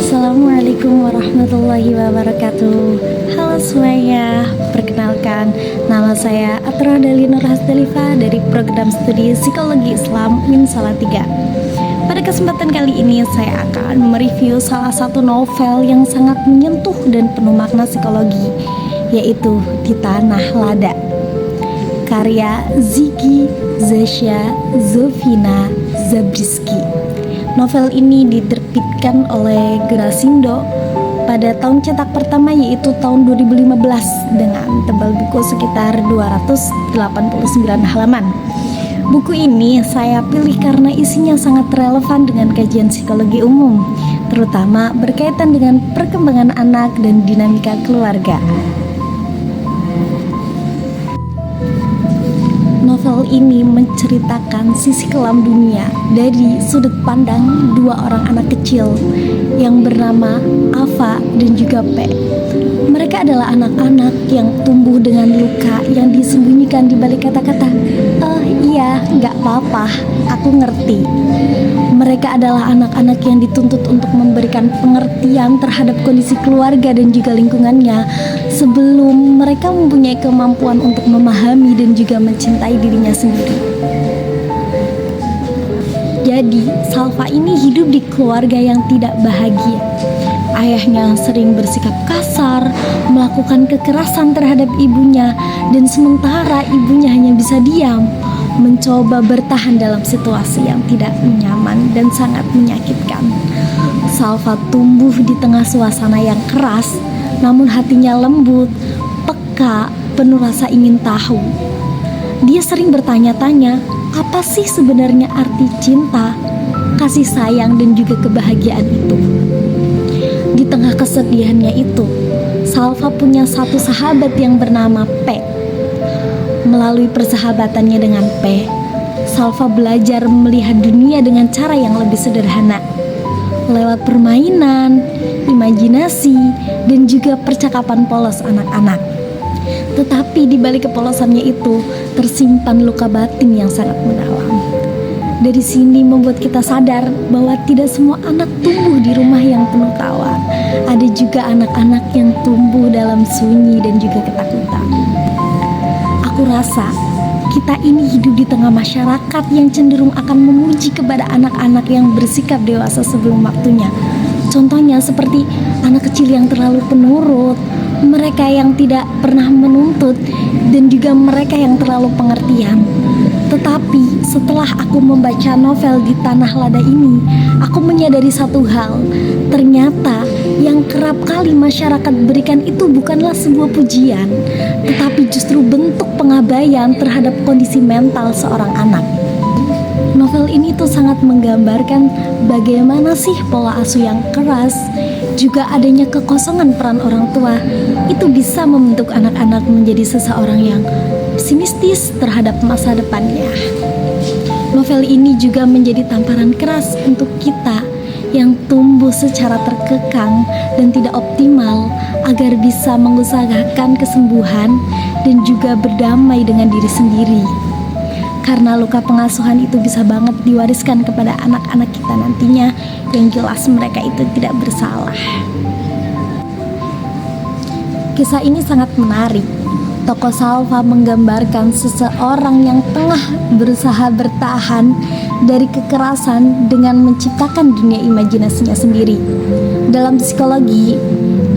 Assalamualaikum warahmatullahi wabarakatuh. Halo semuanya, perkenalkan nama saya Atra Dali Nur Hasdalifa dari program studi Psikologi Islam UIN Salatiga. Pada kesempatan kali ini saya akan mereview salah satu novel yang sangat menyentuh dan penuh makna psikologi, yaitu Di Tanah Lada, karya Ziggy Zasha Zofina Zabriskie. Novel ini diterbitkan oleh Grasindo pada tahun cetak pertama, yaitu tahun 2015, dengan tebal buku sekitar 289 halaman. Buku ini saya pilih karena isinya sangat relevan dengan kajian psikologi umum, terutama berkaitan dengan perkembangan anak dan dinamika keluarga. Novel ini menceritakan sisi kelam dunia dari sudut pandang dua orang anak kecil yang bernama Ava dan juga P. Mereka adalah anak-anak yang tumbuh dengan luka yang disembunyikan di balik kata-kata, iya, gak apa-apa, aku ngerti." Mereka adalah anak-anak yang dituntut untuk memberikan pengertian terhadap kondisi keluarga dan juga lingkungannya sebelum mereka mempunyai kemampuan untuk memahami dan juga mencintai dirinya sendiri. Jadi, Salva ini hidup di keluarga yang tidak bahagia. Ayahnya sering bersikap kasar, melakukan kekerasan terhadap ibunya, dan sementara ibunya hanya bisa diam, mencoba bertahan dalam situasi yang tidak nyaman dan sangat menyakitkan. Salva tumbuh di tengah suasana yang keras, namun hatinya lembut, peka, penuh rasa ingin tahu. Dia sering bertanya-tanya, apa sih sebenarnya arti cinta, kasih sayang, dan juga kebahagiaan itu. Di tengah kesedihannya itu, Salva punya satu sahabat yang bernama P. Melalui persahabatannya dengan P, Salva belajar melihat dunia dengan cara yang lebih sederhana, lewat permainan, imajinasi, dan juga percakapan polos anak-anak. Tetapi di balik kepolosannya itu tersimpan luka batin yang sangat mendalam. Dari sini membuat kita sadar bahwa tidak semua anak tumbuh di rumah yang penuh tawa. Ada juga anak-anak yang tumbuh dalam sunyi dan juga ketakutan. Aku rasa kita ini hidup di tengah masyarakat yang cenderung akan memuji kepada anak-anak yang bersikap dewasa sebelum waktunya. Contohnya seperti anak kecil yang terlalu penurut, mereka yang tidak pernah menuntut, dan juga mereka yang terlalu pengertian. Tetapi setelah aku membaca novel Di Tanah Lada ini, aku menyadari satu hal. Ternyata yang kerap kali masyarakat berikan itu bukanlah sebuah pujian, tetapi justru bentuk pengabaian terhadap kondisi mental seorang anak. Novel ini tuh sangat menggambarkan bagaimana sih pola asuh yang keras, juga adanya kekosongan peran orang tua, itu bisa membentuk anak-anak menjadi seseorang yang pesimistis terhadap masa depannya. Novel ini juga menjadi tamparan keras untuk kita yang tumbuh secara terkekang dan tidak optimal agar bisa mengusahakan kesembuhan dan juga berdamai dengan diri sendiri. Karena luka pengasuhan itu bisa banget diwariskan kepada anak-anak kita nantinya, yang jelas mereka itu tidak bersalah. Kisah ini sangat menarik. Tokoh Salva menggambarkan seseorang yang tengah berusaha bertahan dari kekerasan dengan menciptakan dunia imajinasinya sendiri. Dalam psikologi,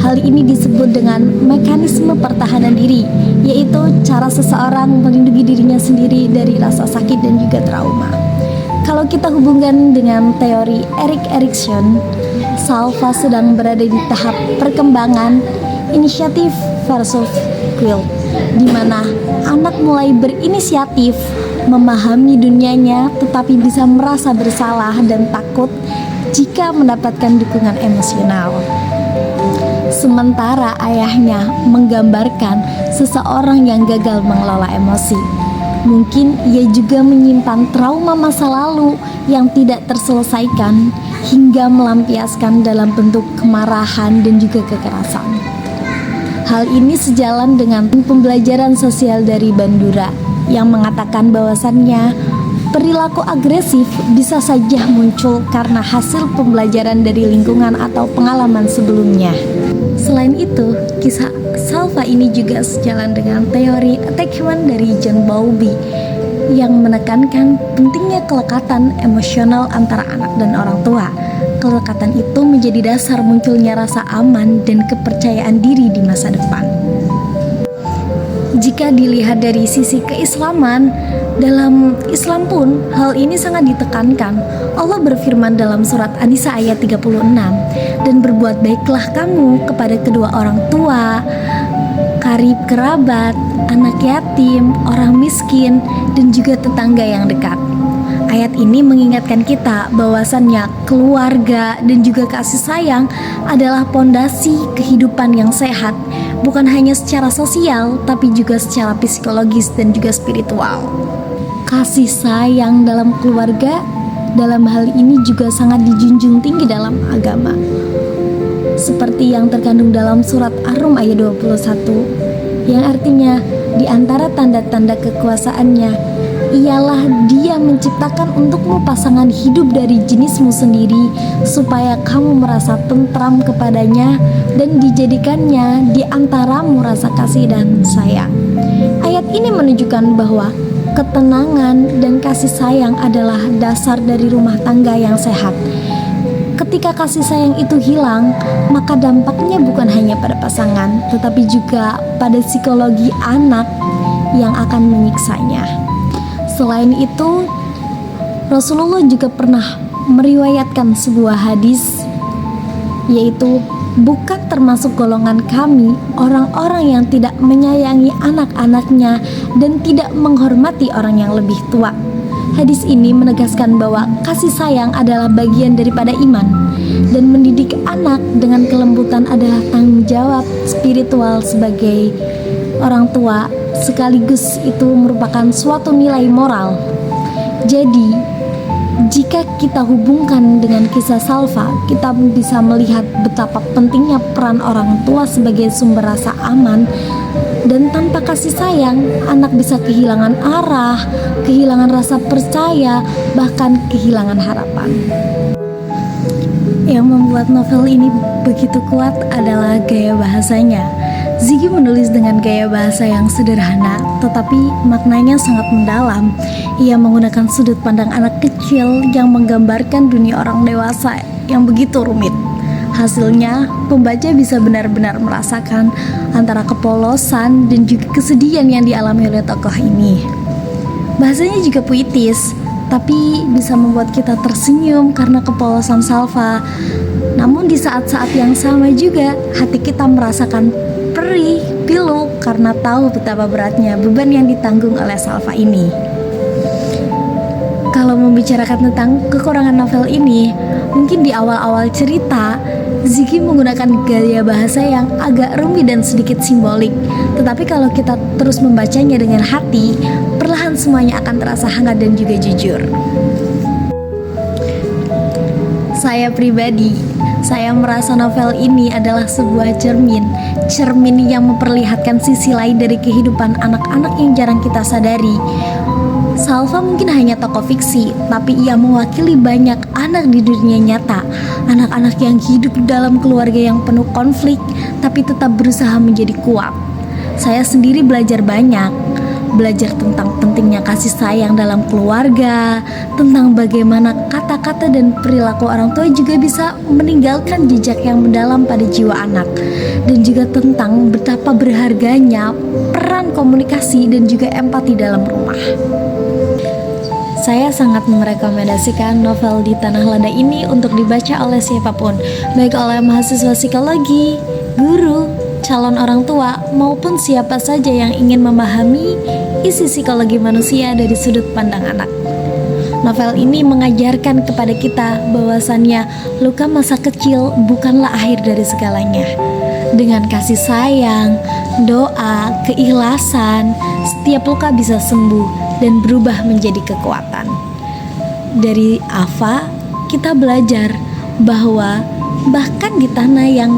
hal ini disebut dengan mekanisme pertahanan diri, yaitu cara seseorang melindungi dirinya sendiri dari rasa sakit dan juga trauma. Kalau kita hubungkan dengan teori Erik Erikson, Salva sedang berada di tahap perkembangan inisiatif versus guilt, di mana anak mulai berinisiatif memahami dunianya tetapi bisa merasa bersalah dan takut jika mendapatkan dukungan emosional. Sementara ayahnya menggambarkan seseorang yang gagal mengelola emosi. Mungkin ia juga menyimpan trauma masa lalu yang tidak terselesaikan hingga melampiaskan dalam bentuk kemarahan dan juga kekerasan. Hal ini sejalan dengan pembelajaran sosial dari Bandura yang mengatakan bahwasannya Perilaku agresif bisa saja muncul karena hasil pembelajaran dari lingkungan atau pengalaman sebelumnya. Selain itu, kisah Salva ini juga sejalan dengan teori attachment dari John Bowlby yang menekankan pentingnya kelekatan emosional antara anak dan orang tua. Kelekatan itu menjadi dasar munculnya rasa aman dan kepercayaan diri di masa depan. Jika dilihat dari sisi keislaman, dalam Islam pun hal ini sangat ditekankan. Allah berfirman dalam surat An-Nisa ayat 36, "Dan berbuat baiklah kamu kepada kedua orang tua, karib kerabat, anak yatim, orang miskin, dan juga tetangga yang dekat." Ayat ini mengingatkan kita bahwasannya keluarga dan juga kasih sayang adalah pondasi kehidupan yang sehat, bukan hanya secara sosial tapi juga secara psikologis dan juga spiritual. Kasih sayang dalam keluarga dalam hal ini juga sangat dijunjung tinggi dalam agama. Seperti yang terkandung dalam surat Ar-Rum ayat 21, yang artinya di antara tanda-tanda kekuasaannya ialah Dia menciptakan untukmu pasangan hidup dari jenismu sendiri, supaya kamu merasa tentram kepadanya dan dijadikannya di antaramu rasa kasih dan sayang. Ayat ini menunjukkan bahwa ketenangan dan kasih sayang adalah dasar dari rumah tangga yang sehat. Ketika kasih sayang itu hilang, maka dampaknya bukan hanya pada pasangan, tetapi juga pada psikologi anak yang akan menyiksanya. Selain itu, Rasulullah juga pernah meriwayatkan sebuah hadis, yaitu bukan termasuk golongan kami orang-orang yang tidak menyayangi anak-anaknya dan tidak menghormati orang yang lebih tua. Hadis ini menegaskan bahwa kasih sayang adalah bagian daripada iman, dan mendidik anak dengan kelembutan adalah tanggung jawab spiritual sebagai orang tua, sekaligus itu merupakan suatu nilai moral. Jadi, jika kita hubungkan dengan kisah Salva, kita bisa melihat betapa pentingnya peran orang tua sebagai sumber rasa aman. Dan tanpa kasih sayang, anak bisa kehilangan arah, kehilangan rasa percaya, bahkan kehilangan harapan. Yang membuat novel ini begitu kuat adalah gaya bahasanya. Ziggy menulis dengan gaya bahasa yang sederhana, tetapi maknanya sangat mendalam. Ia menggunakan sudut pandang anak kecil yang menggambarkan dunia orang dewasa yang begitu rumit. Hasilnya, pembaca bisa benar-benar merasakan antara kepolosan dan juga kesedihan yang dialami oleh tokoh ini. Bahasanya juga puitis, tapi bisa membuat kita tersenyum karena kepolosan Salva. Namun di saat-saat yang sama juga, hati kita merasakan perih, pilu karena tahu betapa beratnya beban yang ditanggung oleh Salva ini. Kalau membicarakan tentang kekurangan novel ini, mungkin di awal-awal cerita Ziggy menggunakan gaya bahasa yang agak rumit dan sedikit simbolik. Tetapi kalau kita terus membacanya dengan hati, perlahan semuanya akan terasa hangat dan juga jujur. Saya pribadi, saya merasa novel ini adalah sebuah cermin yang memperlihatkan sisi lain dari kehidupan anak-anak yang jarang kita sadari. Salva mungkin hanya tokoh fiksi, tapi ia mewakili banyak anak di dunia nyata. Anak-anak yang hidup dalam keluarga yang penuh konflik, tapi tetap berusaha menjadi kuat. Saya sendiri belajar tentang pentingnya kasih sayang dalam keluarga, tentang bagaimana kata-kata dan perilaku orang tua juga bisa meninggalkan jejak yang mendalam pada jiwa anak, dan juga tentang betapa berharganya peran komunikasi dan juga empati dalam rumah. Saya sangat merekomendasikan novel Di Tanah Landa ini untuk dibaca oleh siapapun, baik oleh mahasiswa psikologi, guru, calon orang tua, maupun siapa saja yang ingin memahami isi psikologi manusia dari sudut pandang anak. Novel ini mengajarkan kepada kita bahwasannya luka masa kecil bukanlah akhir dari segalanya. Dengan kasih sayang, doa, keikhlasan, setiap luka bisa sembuh dan berubah menjadi kekuatan. Dari Ava, kita belajar bahwa bahkan di tanah yang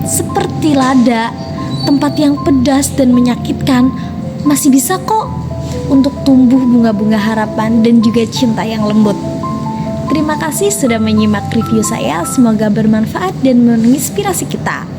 seperti lada, tempat yang pedas dan menyakitkan, masih bisa kok untuk tumbuh bunga-bunga harapan dan juga cinta yang lembut. Terima kasih sudah menyimak review saya, semoga bermanfaat dan menginspirasi kita.